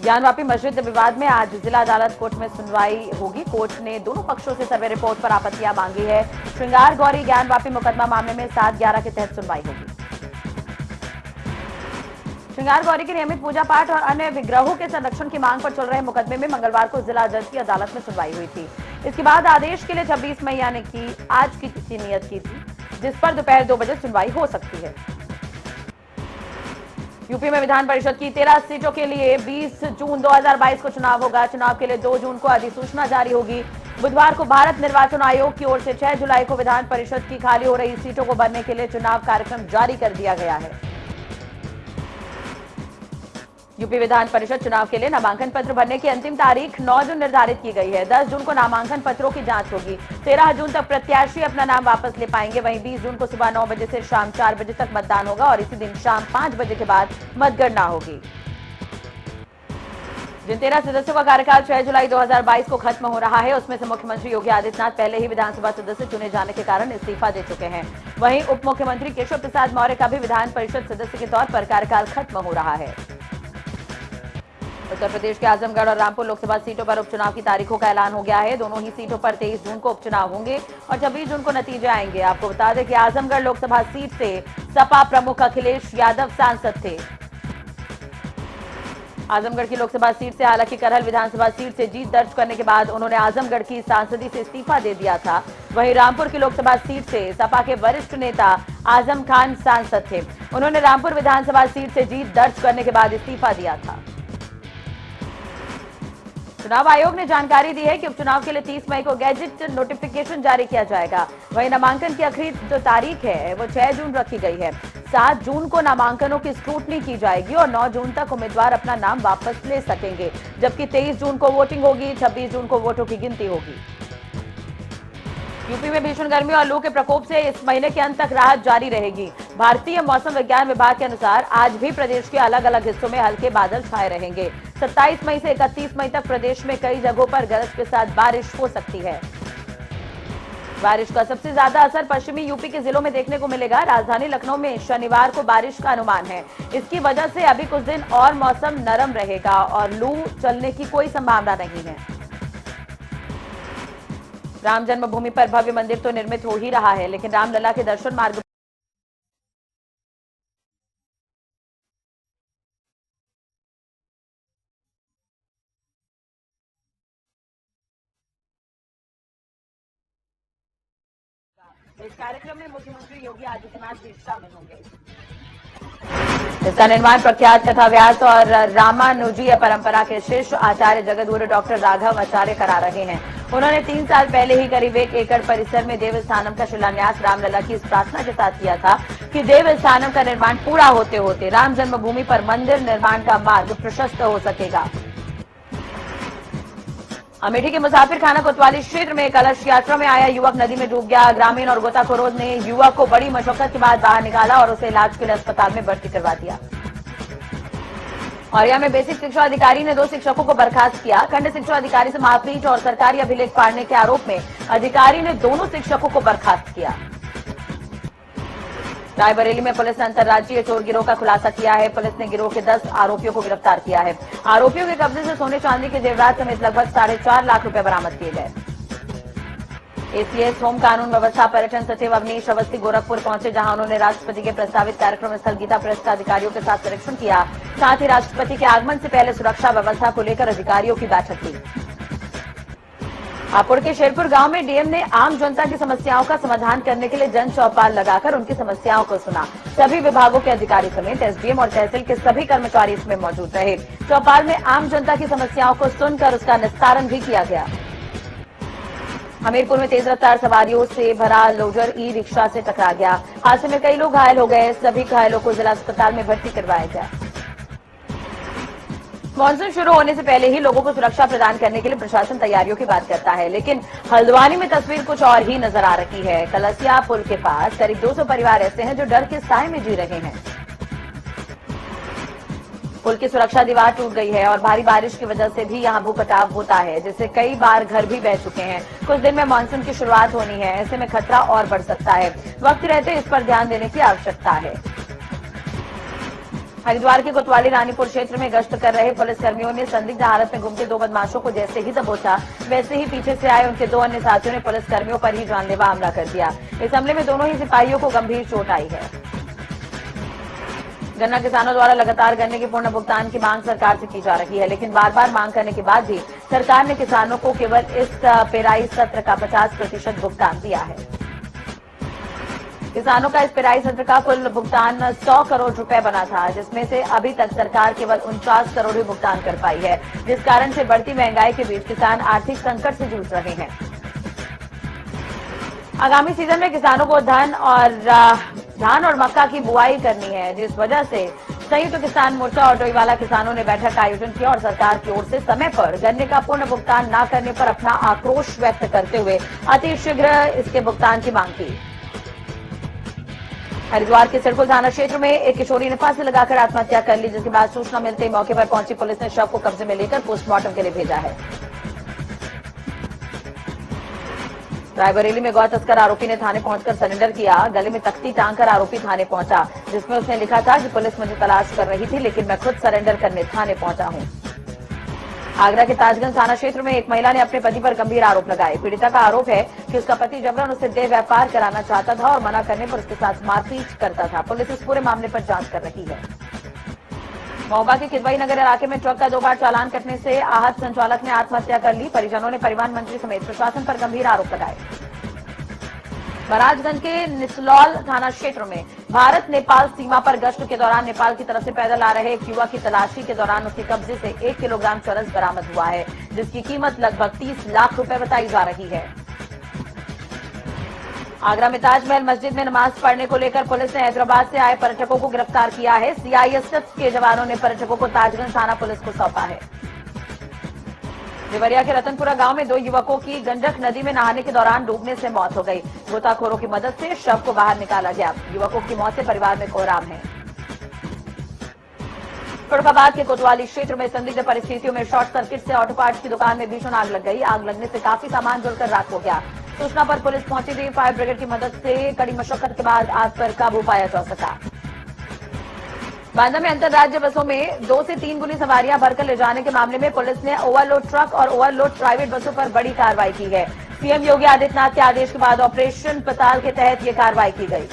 ज्ञानवापी मस्जिद विवाद में आज जिला अदालत कोर्ट में सुनवाई होगी। कोर्ट ने दोनों पक्षों से सर्वे रिपोर्ट पर आपत्तियां मांगी है। श्रृंगार गौरी ज्ञानवापी मुकदमा मामले में 7/11 के तहत सुनवाई होगी। श्रृंगार गौरी की नियमित पूजा पाठ और अन्य विग्रहों के संरक्षण की मांग पर चल रहे मुकदमे में मंगलवार को जिला जज की अदालत में सुनवाई हुई थी। इसके बाद आदेश के लिए 26 मई यानी कि आज की तिथि नियत की थी, जिस पर दोपहर 2 बजे सुनवाई हो सकती है। यूपी में विधान परिषद की 13 सीटों के लिए 20 जून 2022 को चुनाव होगा। चुनाव के लिए 2 जून को अधिसूचना जारी होगी। बुधवार को भारत निर्वाचन आयोग की ओर से 6 जुलाई को विधान परिषद की खाली हो रही सीटों को भरने के लिए चुनाव कार्यक्रम जारी कर दिया गया है। यूपी विधान परिषद चुनाव के लिए नामांकन पत्र भरने की अंतिम तारीख 9 जून निर्धारित की गई है। 10 जून को नामांकन पत्रों की जांच होगी। 13 जून तक प्रत्याशी अपना नाम वापस ले पाएंगे। वहीं 20 जून को सुबह 9 बजे से शाम 4 बजे तक मतदान होगा और इसी दिन शाम 5 बजे के बाद मतगणना होगी। जिन 13 सदस्यों का कार्यकाल 6 जुलाई 2022 को खत्म हो रहा है, उसमें से मुख्यमंत्री योगी आदित्यनाथ पहले ही विधानसभा सदस्य चुने जाने के कारण इस्तीफा दे चुके हैं। वहीं उप मुख्यमंत्री केशव प्रसाद मौर्य का भी विधान परिषद सदस्य के तौर पर कार्यकाल खत्म हो रहा है। उत्तर प्रदेश के आजमगढ़ और रामपुर लोकसभा सीटों पर उपचुनाव की तारीखों का ऐलान हो गया है। दोनों ही सीटों पर 23 जून को उपचुनाव होंगे और 26 जून को नतीजे आएंगे। आपको बता दें कि आजमगढ़ लोकसभा सीट से सपा प्रमुख अखिलेश यादव सांसद थे। आजमगढ़ की लोकसभा सीट से हालांकि करहल विधानसभा सीट से जीत दर्ज करने के बाद उन्होंने आजमगढ़ की सांसदी से इस्तीफा दे दिया था। वहीं रामपुर की लोकसभा सीट से सपा के वरिष्ठ नेता आजम खान सांसद थे। उन्होंने रामपुर विधानसभा सीट से जीत दर्ज करने के बाद इस्तीफा दिया था। चुनाव आयोग ने जानकारी दी है कि उपचुनाव के लिए 30 मई को गैजेट नोटिफिकेशन जारी किया जाएगा। वहीं नामांकन की आखिरी जो तारीख है वो 6 जून रखी गई है। 7 जून को नामांकनों की स्क्रूटनी की जाएगी और 9 जून तक उम्मीदवार अपना नाम वापस ले सकेंगे, जबकि 23 जून को वोटिंग होगी। 26 जून को वोटों की गिनती होगी। यूपी में भीषण गर्मी और लू के प्रकोप से इस महीने के अंत तक राहत जारी रहेगी। भारतीय मौसम विज्ञान विभाग के अनुसार आज भी प्रदेश के अलग अलग हिस्सों में हल्के बादल छाए रहेंगे। 27 मई से 31 मई तक प्रदेश में कई जगहों पर गरज के साथ बारिश हो सकती है। बारिश का सबसे ज्यादा असर पश्चिमी यूपी के जिलों में देखने को मिलेगा। राजधानी लखनऊ में शनिवार को बारिश का अनुमान है। इसकी वजह से अभी कुछ दिन और मौसम नरम रहेगा और लू चलने की कोई संभावना नहीं है। राम जन्मभूमि पर भव्य मंदिर तो निर्मित हो ही रहा है, लेकिन रामलला के दर्शन मार्ग इस कार्यक्रम में मुख्यमंत्री योगी आदित्यनाथ भी शामिल होंगे। इसका निर्माण प्रख्यात कथा व्यास और रामानुजीय परंपरा के शिष्य आचार्य जगतगुरु डॉक्टर राघव आचार्य करा रहे हैं। उन्होंने 3 साल पहले ही करीब 1 एकड़ परिसर में देवस्थानम का शिलान्यास रामलला की इस प्रार्थना के साथ किया था कि देवस्थानम का निर्माण पूरा होते होते राम जन्मभूमि पर मंदिर निर्माण का मार्ग प्रशस्त हो सकेगा। अमेठी के मुसाफिर खाना कोतवाली क्षेत्र में कलश यात्रा में आया युवक नदी में डूब गया। ग्रामीण और गोताखोरों ने युवक को बड़ी मशक्कत के बाद बाहर निकाला और उसे इलाज के लिए अस्पताल में भर्ती करवा दिया। औरिया में बेसिक शिक्षा अधिकारी ने 2 शिक्षकों को बर्खास्त किया। खंड शिक्षा अधिकारी से मारपीट और सरकारी अभिलेख फाड़ने के आरोप में अधिकारी ने दोनों शिक्षकों को बर्खास्त किया। रायबरेली में पुलिस ने अंतर्राज्यीय चोर गिरोह का खुलासा किया है। पुलिस ने गिरोह के 10 आरोपियों को गिरफ्तार किया है। आरोपियों के कब्जे से सोने चांदी के जेवरात समेत लगभग 4.5 लाख रुपए बरामद किए गए। एसीएस होम कानून व्यवस्था पर्यटन सचिव अवनीश अवस्थी गोरखपुर पहुंचे, जहां उन्होंने राष्ट्रपति के प्रस्तावित कार्यक्रम स्थल गीता प्रेस का अधिकारियों के साथ निरीक्षण किया। साथ ही राष्ट्रपति के आगमन से पहले सुरक्षा व्यवस्था को लेकर अधिकारियों की बैठक की। हापुड़ के शेरपुर गांव में डीएम ने आम जनता की समस्याओं का समाधान करने के लिए जन चौपाल लगाकर उनकी समस्याओं को सुना। सभी विभागों के अधिकारी समेत एसडीएम और तहसील के सभी कर्मचारी इसमें मौजूद रहे। चौपाल में आम जनता की समस्याओं को सुनकर उसका निस्तारण भी किया गया। हमीरपुर में तेज रफ्तार सवारियों से भरा लोडर ई रिक्शा से टकरा गया। हादसे में कई लोग घायल हो गए। सभी घायलों को जिला अस्पताल में भर्ती करवाया गया। मानसून शुरू होने से पहले ही लोगों को सुरक्षा प्रदान करने के लिए प्रशासन तैयारियों की बात करता है, लेकिन हल्द्वानी में तस्वीर कुछ और ही नजर आ रही है। कलसिया पुल के पास करीब 200 परिवार ऐसे हैं जो डर के साए में जी रहे हैं। पुल की सुरक्षा दीवार टूट गई है और भारी बारिश की वजह से भी यहां भू कटाव होता है, जिससे कई बार घर भी बह चुके हैं। कुछ दिन में मानसून की शुरुआत होनी है, ऐसे में खतरा और बढ़ सकता है। वक्त रहते इस पर ध्यान देने की आवश्यकता है। हरिद्वार के कोतवाली रानीपुर क्षेत्र में गश्त कर रहे पुलिसकर्मियों ने संदिग्ध हालत में घूमते दो बदमाशों को जैसे ही दबोचा, वैसे ही पीछे से आए उनके दो अन्य साथियों ने पुलिसकर्मियों पर ही जानलेवा हमला कर दिया। इस हमले में दोनों ही सिपाहियों को गंभीर चोट आई है। गन्ना किसानों द्वारा लगातार गन्ने के पूर्ण भुगतान की मांग सरकार से की जा रही है, लेकिन बार बार मांग करने के बाद भी सरकार ने किसानों को केवल इस पेराई सत्र का 50% भुगतान दिया है। किसानों का इस पेराई सत्र का कुल भुगतान 100 करोड़ रुपए बना था, जिसमें से अभी तक सरकार केवल 49 करोड़ ही भुगतान कर पाई है, जिस कारण से बढ़ती महंगाई के बीच किसान आर्थिक संकट से जूझ रहे हैं। आगामी सीजन में किसानों को धान और मक्का की बुआई करनी है, जिस वजह से संयुक्त किसान मोर्चा और डोईवाला किसानों ने बैठक का आयोजन किया और सरकार की ओर से समय पर गन्ने का पूर्ण भुगतान न करने पर अपना आक्रोश व्यक्त करते हुए अतिशीघ्र इसके भुगतान की मांग की। हरिद्वार के सिरपुर थाना क्षेत्र में एक किशोरी ने फांसी लगाकर आत्महत्या कर ली, जिसके बाद सूचना मिलते ही मौके पर पहुंची पुलिस ने शव को कब्जे में लेकर पोस्टमार्टम के लिए भेजा है। रायबरेली में गौ तस्कर आरोपी ने थाने पहुंचकर सरेंडर किया। गले में तख्ती टांगकर आरोपी थाने पहुंचा, जिसमें उसने लिखा था कि पुलिस मुझे तलाश कर रही थी, लेकिन मैं खुद सरेंडर करने थाने पहुंचा हूं। आगरा के ताजगंज थाना क्षेत्र में एक महिला ने अपने पति पर गंभीर आरोप लगाए। पीड़िता का आरोप है कि उसका पति जबरन उसे देह व्यापार कराना चाहता था और मना करने पर उसके साथ मारपीट करता था। पुलिस इस पूरे मामले पर जांच कर रही है। महोबा के किदवई नगर इलाके में ट्रक का 2 बार चालान कटने से आहत संचालक ने आत्महत्या कर ली। परिजनों ने परिवहन मंत्री समेत प्रशासन पर गंभीर आरोप लगाए। महाराजगंज के निसलौल थाना क्षेत्र में भारत नेपाल सीमा पर गश्त के दौरान नेपाल की तरफ से पैदल आ रहे एक युवक की तलाशी के दौरान उसके कब्जे से 1 किलोग्राम चरस बरामद हुआ है, जिसकी कीमत लगभग 30 लाख रुपए बताई जा रही है। आगरा में ताजमहल मस्जिद में नमाज पढ़ने को लेकर पुलिस ने हैदराबाद से आए पर्यटकों को गिरफ्तार किया है। सीआईएसएफ के जवानों ने पर्यटकों को ताजगंज थाना पुलिस को सौंपा है। देवरिया के रतनपुरा गांव में 2 युवकों की गंडक नदी में नहाने के दौरान डूबने से मौत हो गई। गोताखोरों की मदद से शव को बाहर निकाला गया। युवकों की मौत से परिवार में कोहराम है। फरुखाबाद के कोतवाली क्षेत्र में संदिग्ध परिस्थितियों में शॉर्ट सर्किट से ऑटो पार्ट्स की दुकान में भीषण आग लग गई। आग लगने से काफी सामान जलकर राख हो गया। सूचना पर पुलिस पहुंची थी। फायर ब्रिगेड की मदद से कड़ी मशक्कत के बाद आग पर काबू पाया जा सका। बांदा में अंतरराज्य बसों में 2 से 3 गुनी सवारियां भरकर ले जाने के मामले में पुलिस ने ओवरलोड ट्रक और ओवरलोड प्राइवेट बसों पर बड़ी कार्रवाई की है। सीएम योगी आदित्यनाथ के आदेश के बाद ऑपरेशन पताल के तहत ये कार्रवाई की गई।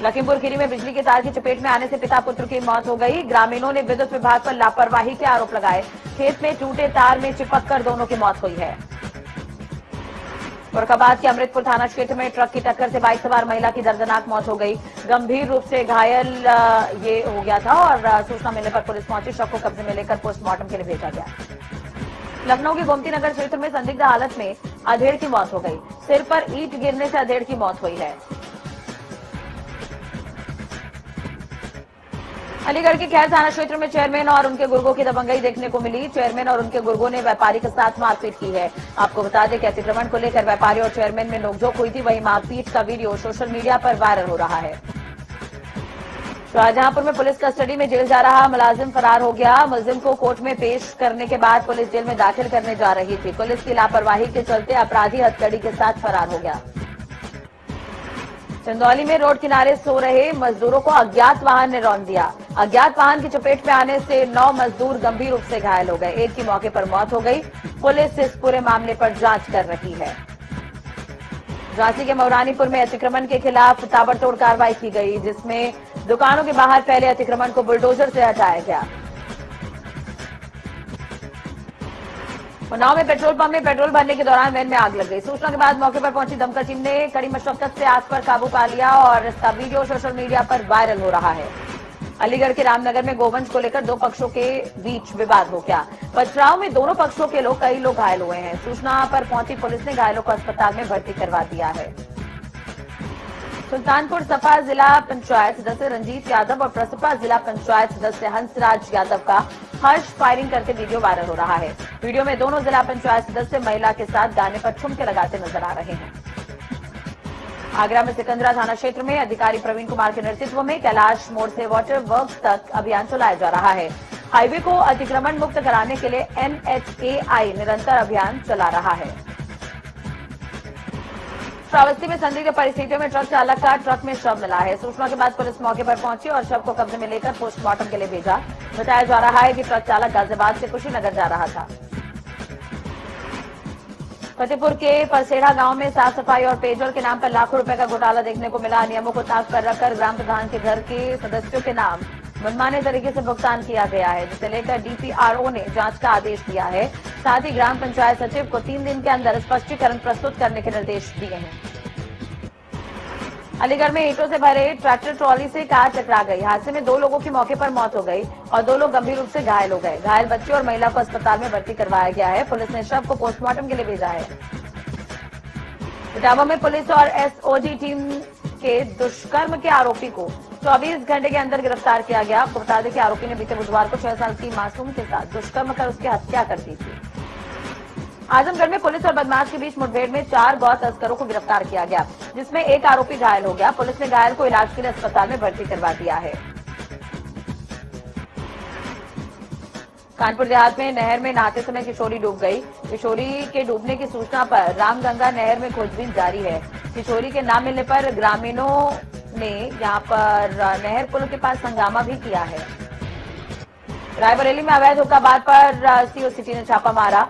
लखीमपुर खीरी में बिजली के तार की चपेट में आने से पिता पुत्र की मौत हो गई। ग्रामीणों ने विद्युत विभाग पर लापरवाही के आरोप लगाए। खेत में टूटे तार में चिपक कर दोनों की मौत हुई है। फरुखाबाद के अमृतपुर थाना क्षेत्र में ट्रक की टक्कर से बाइक सवार महिला की दर्दनाक मौत हो गई। गंभीर रूप से घायल ये हो गया था और सूचना मिलने पर पुलिस पहुंची। शव को कब्जे में लेकर पोस्टमार्टम के लिए भेजा गया। लखनऊ के गोमती नगर क्षेत्र में संदिग्ध हालत में अधेड़ की मौत हो गई। सिर पर ईंट गिरने से अधेड़ की मौत हुई है। अलीगढ़ के खैर थाना क्षेत्र में चेयरमैन और उनके गुर्गों की दबंगई देखने को मिली। चेयरमैन और उनके गुर्गों ने व्यापारी के साथ मारपीट की है। आपको बता दें कि अतिक्रमण को लेकर व्यापारी और चेयरमैन में नोकझोंक हुई थी। वहीं मारपीट का वीडियो सोशल मीडिया पर वायरल हो रहा है। शाहजहांपुर में पुलिस कस्टडी में जेल जा रहा मुलाजिम फरार हो गया। मुलजिम को कोर्ट में पेश करने के बाद पुलिस जेल में दाखिल करने जा रही थी। पुलिस की लापरवाही के चलते अपराधी हथकड़ी के साथ फरार हो गया। चंदौली में रोड किनारे सो रहे मजदूरों को अज्ञात वाहन ने रौंद दिया। अज्ञात वाहन की चपेट में आने से 9 मजदूर गंभीर रूप से घायल हो गए। एक की मौके पर मौत हो गई। पुलिस इस पूरे मामले पर जांच कर रही है। झांसी के मौरानीपुर में अतिक्रमण के खिलाफ ताबड़तोड़ कार्रवाई की गई, जिसमें दुकानों के बाहर फैले अतिक्रमण को बुलडोजर से हटाया गया। उन्नाव में पेट्रोल पंप में पेट्रोल भरने के दौरान वैन में आग लग गई। सूचना के बाद मौके पर पहुंची दमकल टीम ने कड़ी मशक्कत से आग पर काबू पा लिया और इसका वीडियो सोशल मीडिया पर वायरल हो रहा है। अलीगढ़ के रामनगर में गोवंश को लेकर 2 पक्षों के बीच विवाद हो गया। पथराव में दोनों पक्षों के कई लोग घायल हुए हैं। सूचना पर पहुंची पुलिस ने घायलों को अस्पताल में भर्ती करवा दिया है। सुल्तानपुर सपा जिला पंचायत सदस्य रंजीत यादव और प्रसपा जिला पंचायत सदस्य हंसराज यादव का हर्ष फायरिंग करते वीडियो वायरल हो रहा है। वीडियो में दोनों जिला पंचायत सदस्य महिला के साथ गाने पर ठुमके लगाते नजर आ रहे हैं। आगरा में सिकंदरा थाना क्षेत्र में अधिकारी प्रवीण कुमार के नेतृत्व में कैलाश मोड़ से वाटर वर्क्स तक अभियान चलाया जा रहा है। हाईवे को अतिक्रमण मुक्त कराने के लिए NHAI निरंतर अभियान चला रहा है। श्रावस्ती में संदिग्ध परिस्थितियों में ट्रक चालक का ट्रक में शव मिला है। सूचना के बाद पुलिस मौके पर पहुंची और शव को कब्जे में लेकर पोस्टमार्टम के लिए भेजा। बताया जा रहा है कि ट्रक चालक गाजियाबाद से कुशीनगर जा रहा था। फतेहपुर के परसेड़ा गांव में साफ सफाई और पेयजल के नाम पर लाखों रुपए का घोटाला देखने को मिला। नियमों को ताक पर रखकर ग्राम प्रधान के घर के सदस्यों के नाम मनमाने तरीके से भुगतान किया गया है, जिसे लेकर डीपीआरओ ने जांच का आदेश दिया है। साथ ही ग्राम पंचायत सचिव को 3 दिन के अंदर स्पष्टीकरण प्रस्तुत करने के निर्देश दिए हैं। अलीगढ़ में ईंटों से भरे ट्रैक्टर ट्रॉली से कार टकरा गई। हादसे में 2 लोगों की मौके पर मौत हो गई और 2 लोग गंभीर रूप से घायल हो गए। घायल बच्चे और महिला को अस्पताल में भर्ती करवाया गया है। पुलिस ने शव को पोस्टमार्टम के लिए भेजा है। इटावा में पुलिस और एसओजी टीम के दुष्कर्म के आरोपी को 24 घंटे के अंदर गिरफ्तार किया गया। आपको बता दें कि आरोपी ने बीते बुधवार को 6 साल की मासूम के साथ दुष्कर्म कर उसकी हत्या कर दी थी। आजमगढ़ में पुलिस और बदमाश के बीच मुठभेड़ में 4 गौ तस्करों को गिरफ्तार किया गया, जिसमें एक आरोपी घायल हो गया। पुलिस ने घायल को इलाज के लिए अस्पताल में भर्ती करवा दिया है। कानपुर देहात में नहर में नहाते समय किशोरी डूब गई। किशोरी के डूबने की सूचना पर रामगंगा नहर में खोजबीन जारी है। किशोरी के न मिलने पर ग्रामीणों ने यहां पर नहर पुल के पास हंगामा भी किया है। रायबरेली में अवैध हुक्काबार पर सीओ सिटी ने छापा मारा।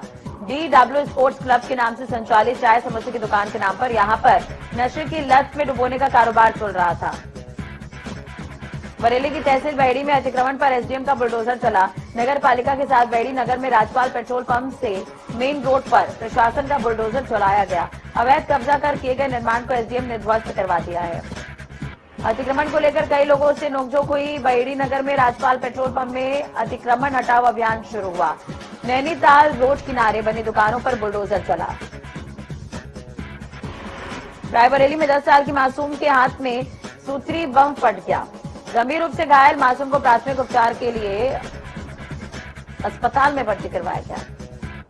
DW स्पोर्ट्स क्लब के नाम से संचालित चाय समोसे की दुकान के नाम पर यहां पर नशे की लत में डुबोने का कारोबार चल रहा था। बरेली की तहसील बहेड़ी में अतिक्रमण पर एसडीएम का बुलडोजर चला। नगर पालिका के साथ बहेड़ी नगर में राजपाल पेट्रोल पंप से मेन रोड पर प्रशासन का बुलडोजर चलाया गया। अवैध कब्जा कर किए गए निर्माण को एसडीएम ने ध्वस्त करवा दिया है। अतिक्रमण को लेकर कई लोगों से नोकझोंक हुई। बहेड़ी नगर में राजपाल पेट्रोल पंप में अतिक्रमण हटाओ अभियान शुरू हुआ। नैनीताल रोड किनारे बनी दुकानों पर बुलडोजर चला। रायबरेली में 10 साल की मासूम के हाथ में सूत्री बम फट गया। गंभीर रूप से घायल मासूम को प्राथमिक उपचार के लिए अस्पताल में भर्ती करवाया गया।